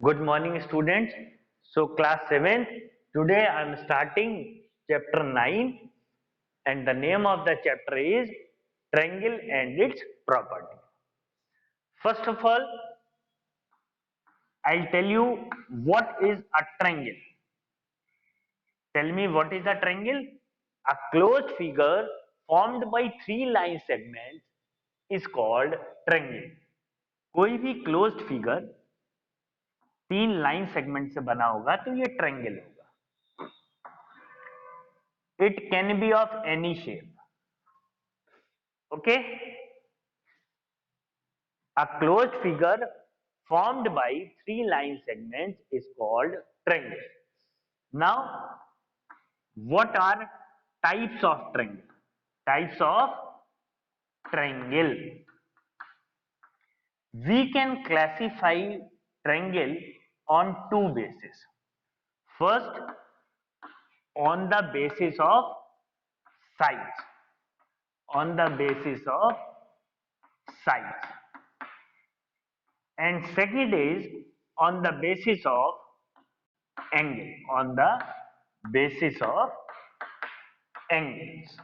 Good morning, students. So, class 7th, today I am starting chapter 9, and the name of the chapter is Triangle and its Property. First of all, I'll tell you what is a triangle. Tell me what is a triangle? A closed figure formed by three line segments is called triangle. कोई भी closed figure तीन line segment से बना होगा तो ये triangle होगा. It can be of any shape. Okay? A closed figure formed by three line segments is called triangle. Now, what are types of triangle? Types of triangle. We can classify triangle on two bases. First, on the basis of size. On the basis of size. And second is on the basis of angle. On the basis of angles.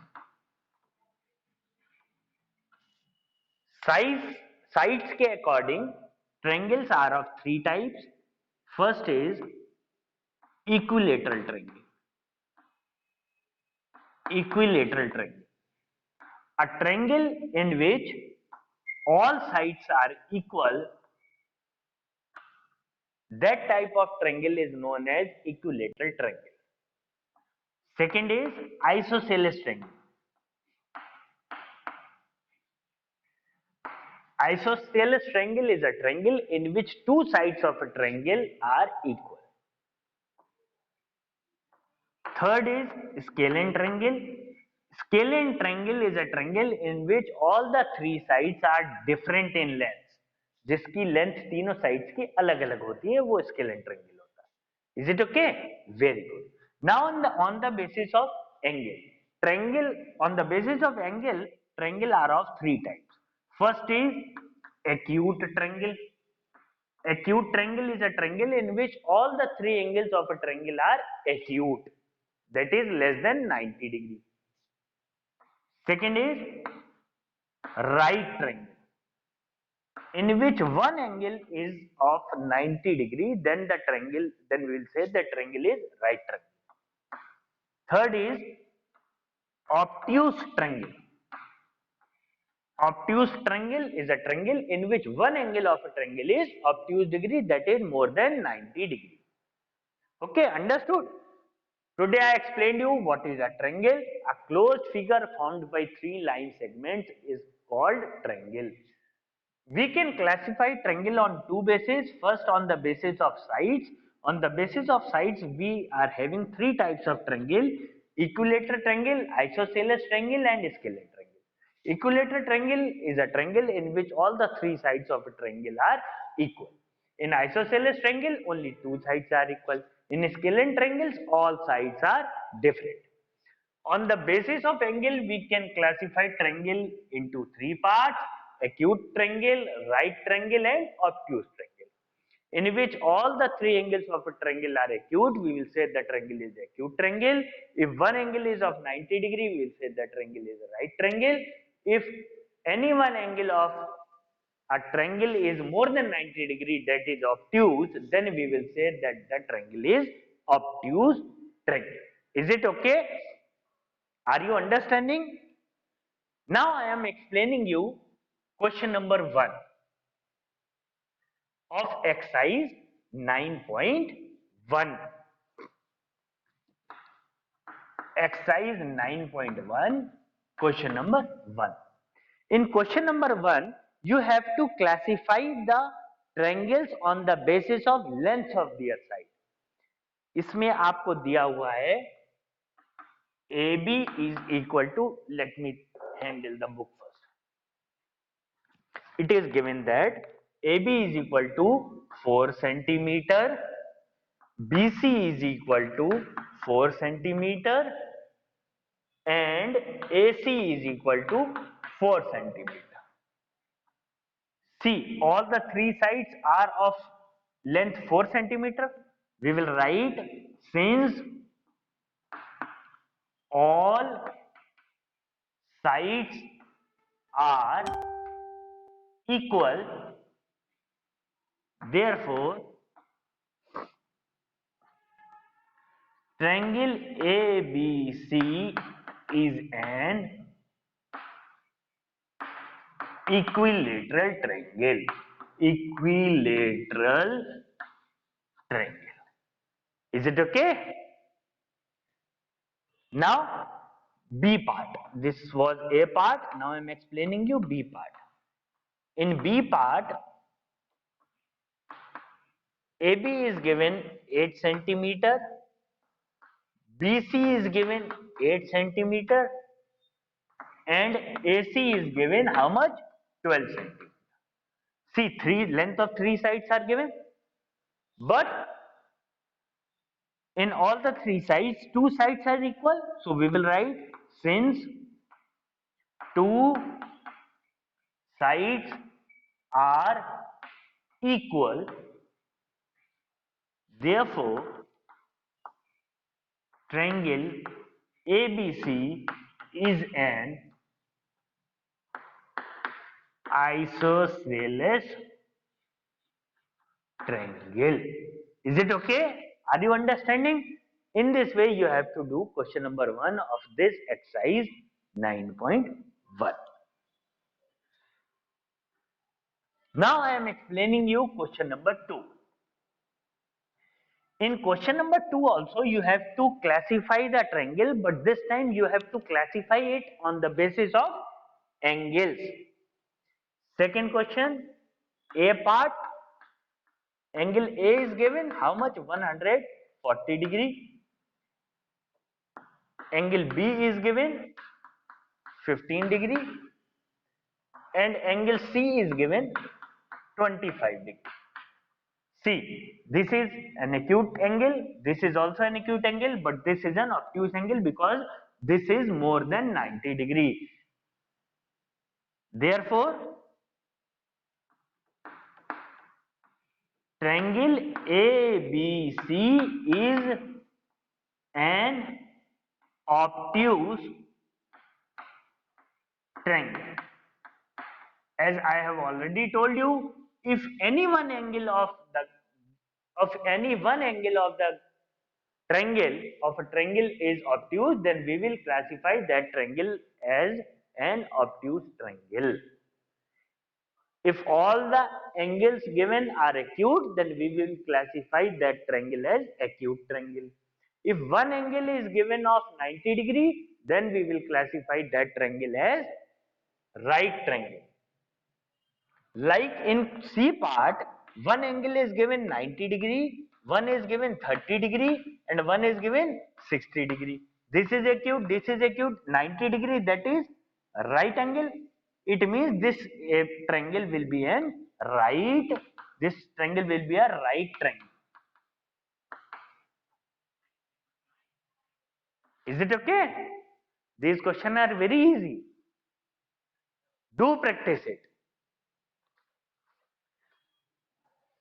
Sides के according triangles are of three types. First is equilateral triangle. Equilateral triangle. A triangle in which all sides are equal. That type of triangle is known as equilateral triangle. Second is isosceles triangle. Isosceles triangle is a triangle in which two sides of a triangle are equal. Third is scalene triangle. Scalene triangle is a triangle in which all the three sides are different in length. जिसकी length तीनों sides की अलग अलग होती है वो scalene triangle होता है. Is it okay? Very good. Now on the basis of angle, triangle on the basis of angle, triangle are of three types. First is acute triangle. Acute triangle is a triangle in which all the three angles of a triangle are acute, that is less than 90 degree. Second is right triangle, in which one angle is of 90 degree, then we will say the triangle is right triangle. Third is obtuse triangle. Obtuse triangle is a triangle in which one angle of a triangle is obtuse degree, that is more than 90 degree. Okay, understood? Today I explained you what is a triangle. A closed figure formed by three line segments is called triangle. We can classify triangle on two bases. First, on the basis of sides. On the basis of sides, we are having three types of triangle: equilateral triangle, isosceles triangle, and scalene triangle. Equilateral triangle is a triangle in which all the three sides of a triangle are equal. In isosceles triangle, only two sides are equal. In scalene triangles, all sides are different. On the basis of angle, we can classify triangle into three parts: acute triangle, right triangle, and obtuse triangle. In which all the three angles of a triangle are acute, we will say the triangle is acute triangle. If one angle is of 90 degree, we will say the triangle is a right triangle. If any one angle of a triangle is more than 90 degree, that is obtuse, then we will say that the triangle is obtuse triangle. Is it okay? Are you understanding? Now I am explaining you question number 1 of exercise 9.1. Exercise 9.1, question number 1. In question number 1, you have to classify the triangles on the basis of length of their side. इसमें आपको दिया हुआ है AB is equal to, let me handle the book first. It is given that AB is equal to 4 centimeter, BC is equal to 4 centimeter, and AC is equal to 4 centimeter. See, all the three sides are of length 4 centimeter, we will write since all sides are equal, therefore triangle ABC is an equilateral triangle. Equilateral triangle. Is it okay? Now B part. This was A part. Now I am explaining you B part. In B part, AB is given 8 centimeter, BC is given 8 centimeter, and AC is given how much? 12 centimeter. See, length of three sides are given, but in all the three sides, two sides are equal. So we will write since two sides are equal, therefore triangle ABC is an isosceles triangle. Is it okay? Are you understanding? In this way, you have to do question number 1 of this exercise 9.1. Now I am explaining you question number 2. In question number 2 also you have to classify the triangle, but this time you have to classify it on the basis of angles. Second question, A part, angle A is given how much? 140 degree. Angle B is given 15 degree and angle C is given 25 degree. See, this is an acute angle, this is also an acute angle, but this is an obtuse angle because this is more than 90 degree. Therefore, triangle ABC is an obtuse triangle. As I have already told you, if any one angle of the triangle of a triangle is obtuse, then we will classify that triangle as an obtuse triangle. If all the angles given are acute, then we will classify that triangle as acute triangle. If one angle is given of 90 degree, then we will classify that triangle as right triangle. Like in C part, one angle is given 90 degree, one is given 30 degree, and one is given 60 degree. This is acute, 90 degree, that is right angle. It means this triangle will be an right, this triangle will be a right triangle. Is it okay? These questions are very easy. Do practice it.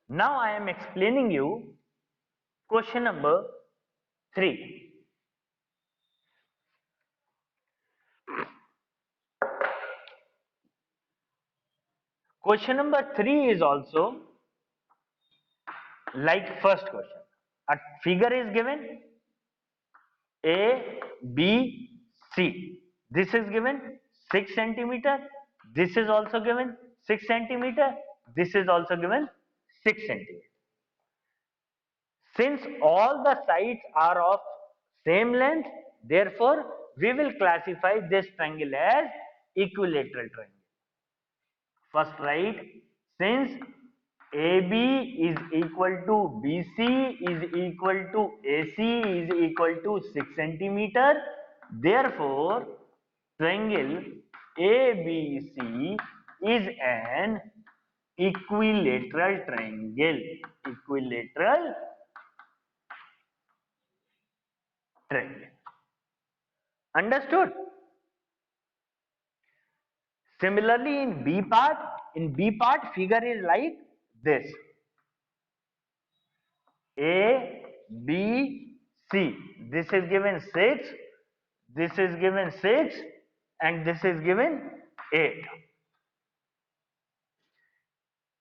Now I am explaining you question number 3. Question number 3 is also like first question. A figure is given A, B, C. This is given 6 centimeter. This is also given 6 centimeter. This is also given 6 centimeter. Since all the sides are of same length, therefore we will classify this triangle as equilateral triangle. First write, since AB is equal to BC is equal to AC is equal to 6 centimeter, therefore triangle ABC is an equilateral triangle. Equilateral triangle. Understood? Similarly, in B part figure is like this. A, B, C. This is given 6, this is given 6, and this is given 8.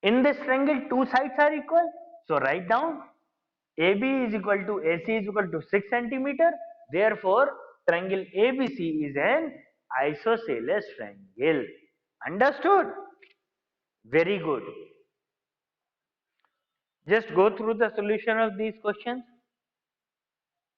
In this triangle, two sides are equal. So write down AB is equal to AC is equal to 6 centimeter. Therefore, triangle ABC is an isosceles triangle. Understood? Very good. Just go through the solution of these questions.